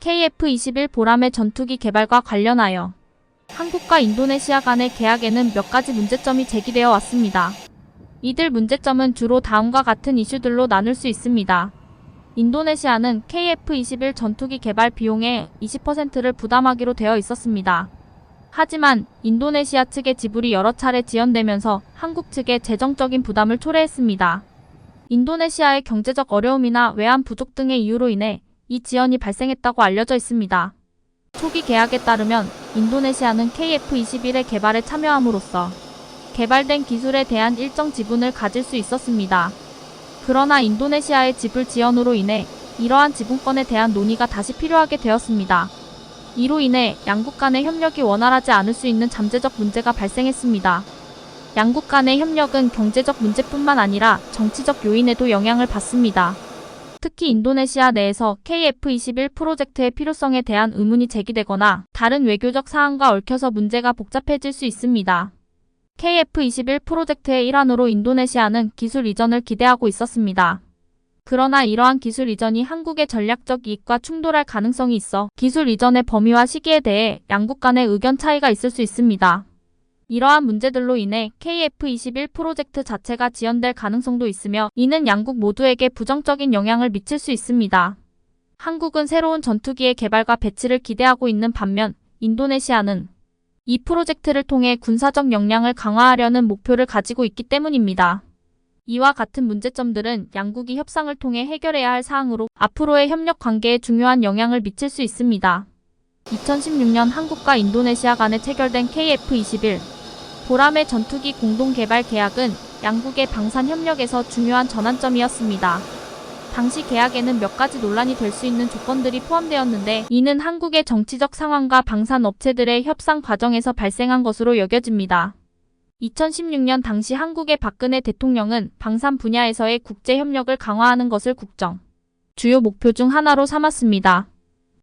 KF-21 보람의 전투기 개발과 관련하여 한국과 인도네시아 간의 계약에는 몇 가지 문제점이 제기되어 왔습니다. 이들 문제점은 주로 다음과 같은 이슈들로 나눌 수 있습니다. 인도네시아는 KF-21 전투기 개발 비용의 20%를 부담하기로 되어 있었습니다. 하지만 인도네시아 측의 지불이 여러 차례 지연되면서 한국 측의 재정적인 부담을 초래했습니다. 인도네시아의 경제적 어려움이나 외환 부족 등의 이유로 인해 이 지연이 발생했다고 알려져 있습니다. 초기 계약에 따르면 인도네시아는 KF-21의 개발에 참여함으로써 개발된 기술에 대한 일정 지분을 가질 수 있었습니다. 그러나 인도네시아의 지불 지연으로 인해 이러한 지분권에 대한 논의가 다시 필요하게 되었습니다. 이로 인해 양국 간의 협력이 원활하지 않을 수 있는 잠재적 문제가 발생했습니다. 양국 간의 협력은 경제적 문제뿐만 아니라 정치적 요인에도 영향을 받습니다. 특히 인도네시아 내에서 KF-21 프로젝트의 필요성에 대한 의문이 제기되거나 다른 외교적 사안과 얽혀서 문제가 복잡해질 수 있습니다. KF-21 프로젝트의 일환으로 인도네시아는 기술 이전을 기대하고 있었습니다. 그러나 이러한 기술 이전이 한국의 전략적 이익과 충돌할 가능성이 있어 기술 이전의 범위와 시기에 대해 양국 간의 의견 차이가 있을 수 있습니다. 이러한 문제들로 인해 KF-21 프로젝트 자체가 지연될 가능성도 있으며 이는 양국 모두에게 부정적인 영향을 미칠 수 있습니다. 한국은 새로운 전투기의 개발과 배치를 기대하고 있는 반면 인도네시아는 이 프로젝트를 통해 군사적 역량을 강화하려는 목표를 가지고 있기 때문입니다. 이와 같은 문제점들은 양국이 협상을 통해 해결해야 할 사항으로 앞으로의 협력 관계에 중요한 영향을 미칠 수 있습니다. 2016년 한국과 인도네시아 간에 체결된 KF-21 보람의 전투기 공동개발 계약은 양국의 방산 협력에서 중요한 전환점이었습니다. 당시 계약에는 몇 가지 논란이 될 수 있는 조건들이 포함되었는데 이는 한국의 정치적 상황과 방산 업체들의 협상 과정에서 발생한 것으로 여겨집니다. 2016년 당시 한국의 박근혜 대통령은 방산 분야에서의 국제 협력을 강화하는 것을 국정 주요 목표 중 하나로 삼았습니다.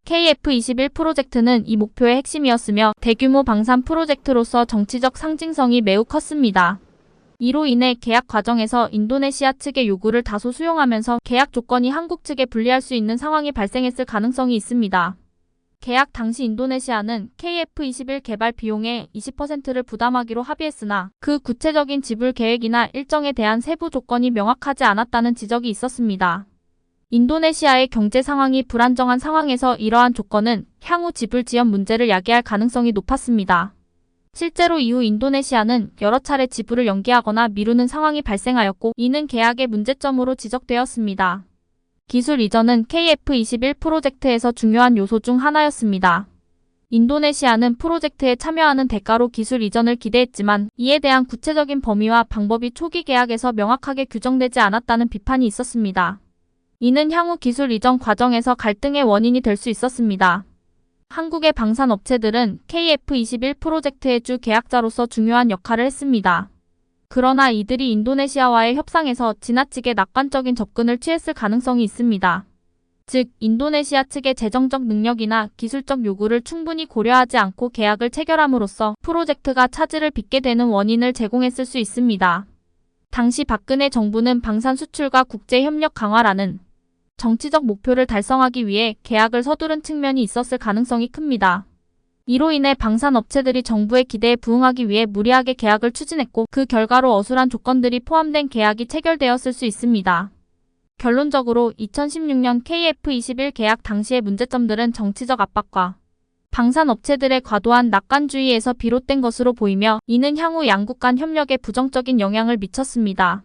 KF-21 프로젝트는 이 목표의 핵심이었으며 대규모 방산 프로젝트로서 정치적 상징성이 매우 컸습니다. 이로 인해 계약 과정에서 인도네시아 측의 요구를 다소 수용하면서 계약 조건이 한국 측에 불리할 수 있는 상황이 발생했을 가능성이 있습니다. 계약 당시 인도네시아는 KF-21 개발 비용의 20%를 부담하기로 합의했으나 그 구체적인 지불 계획이나 일정에 대한 세부 조건이 명확하지 않았다는 지적이 있었습니다. 인도네시아의 경제 상황이 불안정한 상황에서 이러한 조건은 향후 지불 지연 문제를 야기할 가능성이 높았습니다. 실제로 이후 인도네시아는 여러 차례 지불을 연기하거나 미루는 상황이 발생하였고 이는 계약의 문제점으로 지적되었습니다. 기술 이전은 KF-21 프로젝트에서 중요한 요소 중 하나였습니다. 인도네시아는 프로젝트에 참여하는 대가로 기술 이전을 기대했지만 이에 대한 구체적인 범위와 방법이 초기 계약에서 명확하게 규정되지 않았다는 비판이 있었습니다. 이는 향후 기술 이전 과정에서 갈등의 원인이 될 수 있었습니다. 한국의 방산 업체들은 KF-21 프로젝트의 주 계약자로서 중요한 역할을 했습니다. 그러나 이들이 인도네시아와의 협상에서 지나치게 낙관적인 접근을 취했을 가능성이 있습니다. 즉, 인도네시아 측의 재정적 능력이나 기술적 요구를 충분히 고려하지 않고 계약을 체결함으로써 프로젝트가 차질을 빚게 되는 원인을 제공했을 수 있습니다. 당시 박근혜 정부는 방산 수출과 국제 협력 강화라는 정치적 목표를 달성하기 위해 계약을 서두른 측면이 있었을 가능성이 큽니다. 이로 인해 방산 업체들이 정부의 기대에 부응하기 위해 무리하게 계약을 추진했고 그 결과로 어수란 조건들이 포함된 계약이 체결되었을 수 있습니다. 결론적으로 2016년 KF-21 계약 당시의 문제점들은 정치적 압박과 방산 업체들의 과도한 낙관주의에서 비롯된 것으로 보이며 이는 향후 양국 간 협력에 부정적인 영향을 미쳤습니다.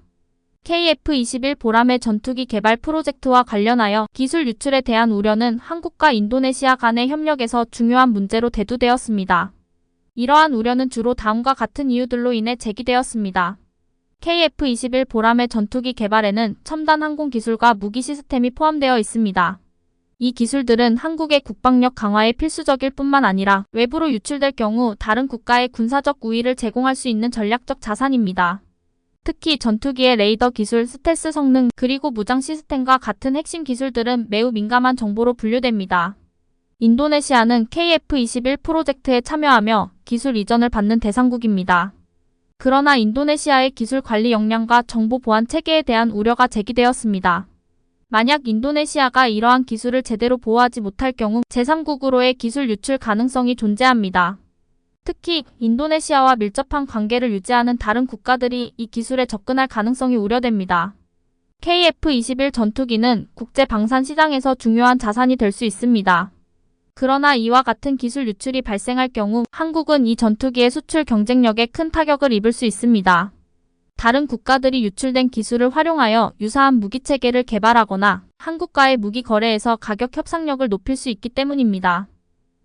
KF-21 보람의 전투기 개발 프로젝트와 관련하여 기술 유출에 대한 우려는 한국과 인도네시아 간의 협력에서 중요한 문제로 대두되었습니다. 이러한 우려는 주로 다음과 같은 이유들로 인해 제기되었습니다. KF-21 보람의 전투기 개발에는 첨단 항공 기술과 무기 시스템이 포함되어 있습니다. 이 기술들은 한국의 국방력 강화에 필수적일 뿐만 아니라 외부로 유출될 경우 다른 국가의 군사적 우위를 제공할 수 있는 전략적 자산입니다. 특히 전투기의 레이더 기술, 스텔스 성능, 그리고 무장 시스템과 같은 핵심 기술들은 매우 민감한 정보로 분류됩니다. 인도네시아는 KF-21 프로젝트에 참여하며 기술 이전을 받는 대상국입니다. 그러나 인도네시아의 기술 관리 역량과 정보 보안 체계에 대한 우려가 제기되었습니다. 만약 인도네시아가 이러한 기술을 제대로 보호하지 못할 경우 제3국으로의 기술 유출 가능성이 존재합니다. 특히 인도네시아와 밀접한 관계를 유지하는 다른 국가들이 이 기술에 접근할 가능성이 우려됩니다. KF-21 전투기는 국제 방산 시장에서 중요한 자산이 될 수 있습니다. 그러나 이와 같은 기술 유출이 발생할 경우 한국은 이 전투기의 수출 경쟁력에 큰 타격을 입을 수 있습니다. 다른 국가들이 유출된 기술을 활용하여 유사한 무기체계를 개발하거나 한국과의 무기 거래에서 가격 협상력을 높일 수 있기 때문입니다.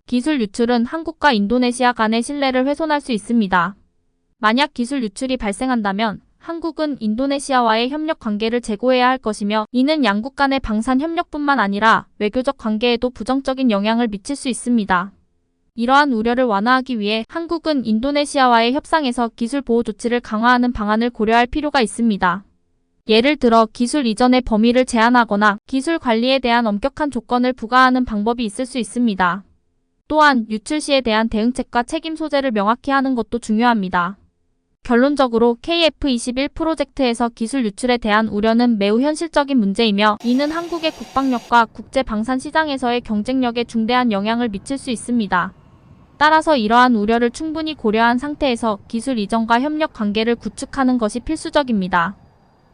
기술 유출은 한국과 인도네시아 간의 신뢰를 훼손할 수 있습니다. 만약 기술 유출이 발생한다면 한국은 인도네시아와의 협력 관계를 재고해야 할 것이며 이는 양국 간의 방산 협력뿐만 아니라 외교적 관계에도 부정적인 영향을 미칠 수 있습니다. 이러한 우려를 완화하기 위해 한국은 인도네시아와의 협상에서 기술 보호 조치를 강화하는 방안을 고려할 필요가 있습니다. 예를 들어 기술 이전의 범위를 제한하거나 기술 관리에 대한 엄격한 조건을 부과하는 방법이 있을 수 있습니다. 또한 유출 시에 대한 대응책과 책임 소재를 명확히 하는 것도 중요합니다. 결론적으로 KF-21 프로젝트에서 기술 유출에 대한 우려는 매우 현실적인 문제이며 이는 한국의 국방력과 국제 방산 시장에서의 경쟁력에 중대한 영향을 미칠 수 있습니다. 따라서 이러한 우려를 충분히 고려한 상태에서 기술 이전과 협력 관계를 구축하는 것이 필수적입니다.